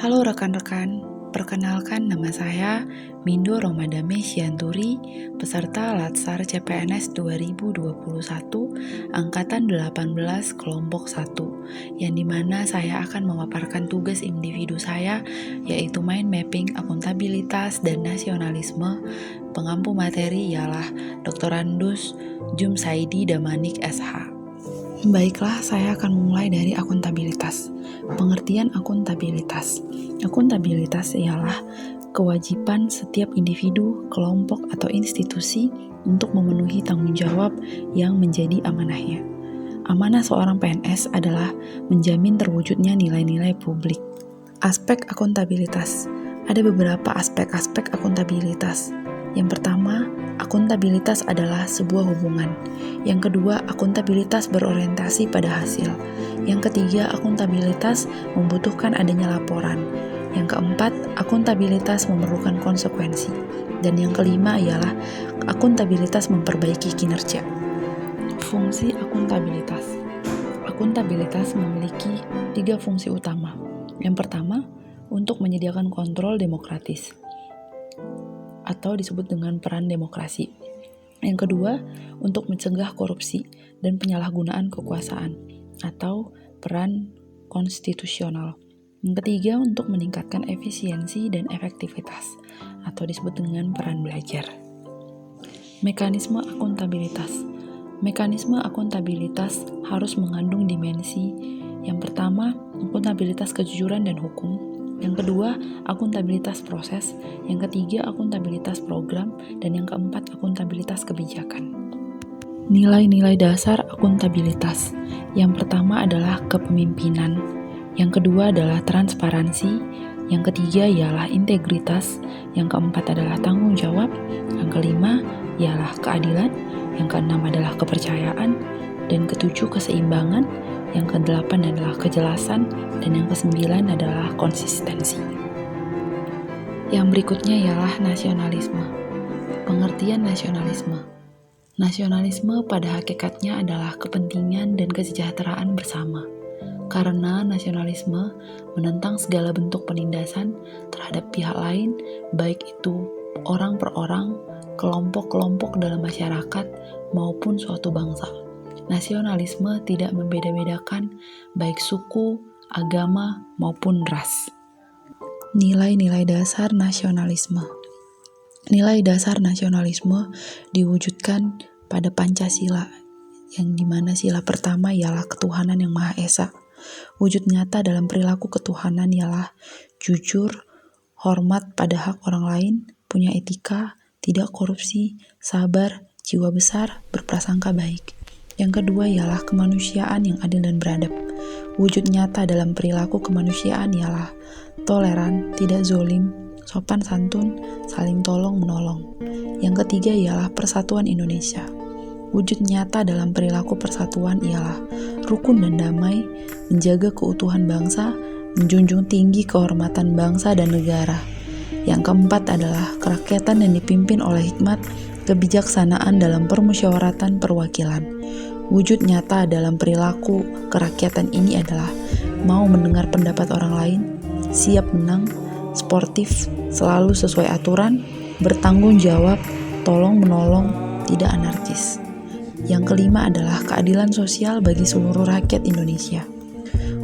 Halo rekan-rekan, perkenalkan nama saya Mindo Romadame Sianturi, peserta Latsar CPNS 2021, Angkatan 18 Kelompok 1, yang dimana saya akan memaparkan tugas individu saya, yaitu mind mapping akuntabilitas dan nasionalisme. Pengampu materi ialah Dr. Andus Jum Saidi Damanik SH. Baiklah, saya akan mulai dari akuntabilitas. Pengertian akuntabilitas. Akuntabilitas ialah kewajiban setiap individu, kelompok, atau institusi untuk memenuhi tanggung jawab yang menjadi amanahnya. Amanah seorang PNS adalah menjamin terwujudnya nilai-nilai publik. Aspek akuntabilitas. Ada beberapa aspek-aspek akuntabilitas. Yang pertama, akuntabilitas adalah sebuah hubungan. Yang kedua, akuntabilitas berorientasi pada hasil. Yang ketiga, akuntabilitas membutuhkan adanya laporan. Yang keempat, akuntabilitas memerlukan konsekuensi. Dan yang kelima ialah akuntabilitas memperbaiki kinerja. Fungsi akuntabilitas. Akuntabilitas memiliki 3 fungsi utama. Yang pertama, untuk menyediakan kontrol demokratis, atau disebut dengan peran demokrasi. Yang kedua, untuk mencegah korupsi dan penyalahgunaan kekuasaan, atau peran konstitusional. Yang ketiga, untuk meningkatkan efisiensi dan efektivitas, atau disebut dengan peran belajar. Mekanisme akuntabilitas. Mekanisme akuntabilitas harus mengandung dimensi. Yang pertama, akuntabilitas kejujuran dan hukum. Yang kedua, akuntabilitas proses. Yang ketiga, akuntabilitas program. Dan yang keempat, akuntabilitas kebijakan. Nilai-nilai dasar akuntabilitas. Yang pertama adalah kepemimpinan. Yang kedua adalah transparansi. Yang ketiga ialah integritas. Yang keempat adalah tanggung jawab. Yang kelima ialah keadilan. Yang keenam adalah kepercayaan. Dan ketujuh keseimbangan. Yang kedelapan adalah kejelasan, dan yang kesembilan adalah konsistensi. Yang berikutnya ialah nasionalisme. Pengertian nasionalisme. Nasionalisme pada hakikatnya adalah kepentingan dan kesejahteraan bersama. Karena nasionalisme menentang segala bentuk penindasan terhadap pihak lain, baik itu orang per orang, kelompok-kelompok dalam masyarakat, maupun suatu bangsa. Nasionalisme tidak membeda-bedakan baik suku, agama, maupun ras. Nilai-nilai dasar nasionalisme. Nilai dasar nasionalisme diwujudkan pada Pancasila, yang dimana sila pertama ialah ketuhanan yang Maha Esa. Wujud nyata dalam perilaku ketuhanan ialah jujur, hormat pada hak orang lain, punya etika, tidak korupsi, sabar, jiwa besar, berprasangka baik. Yang kedua ialah kemanusiaan yang adil dan beradab. Wujud nyata dalam perilaku kemanusiaan ialah toleran, tidak zolim, sopan santun, saling tolong menolong. Yang ketiga ialah persatuan Indonesia. Wujud nyata dalam perilaku persatuan ialah rukun dan damai, menjaga keutuhan bangsa, menjunjung tinggi kehormatan bangsa dan negara. Yang keempat adalah kerakyatan yang dipimpin oleh hikmat, kebijaksanaan dalam permusyawaratan perwakilan. Wujud nyata dalam perilaku kerakyatan ini adalah mau mendengar pendapat orang lain, siap menang, sportif, selalu sesuai aturan, bertanggung jawab, tolong menolong, tidak anarkis. Yang kelima adalah keadilan sosial bagi seluruh rakyat Indonesia.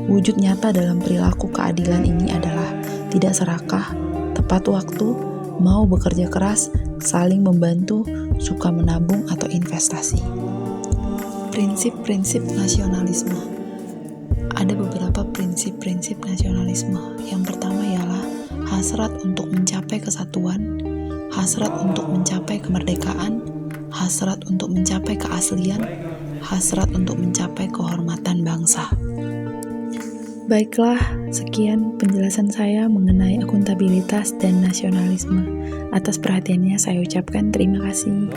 Wujud nyata dalam perilaku keadilan ini adalah tidak serakah, tepat waktu, mau bekerja keras, saling membantu, suka menabung atau investasi. Prinsip-prinsip nasionalisme. Ada beberapa prinsip-prinsip nasionalisme. Yang pertama ialah hasrat untuk mencapai kesatuan, hasrat untuk mencapai kemerdekaan, hasrat untuk mencapai keaslian, hasrat untuk mencapai kehormatan bangsa. Baiklah, sekian penjelasan saya mengenai akuntabilitas dan nasionalisme. Atas perhatiannya saya ucapkan terima kasih.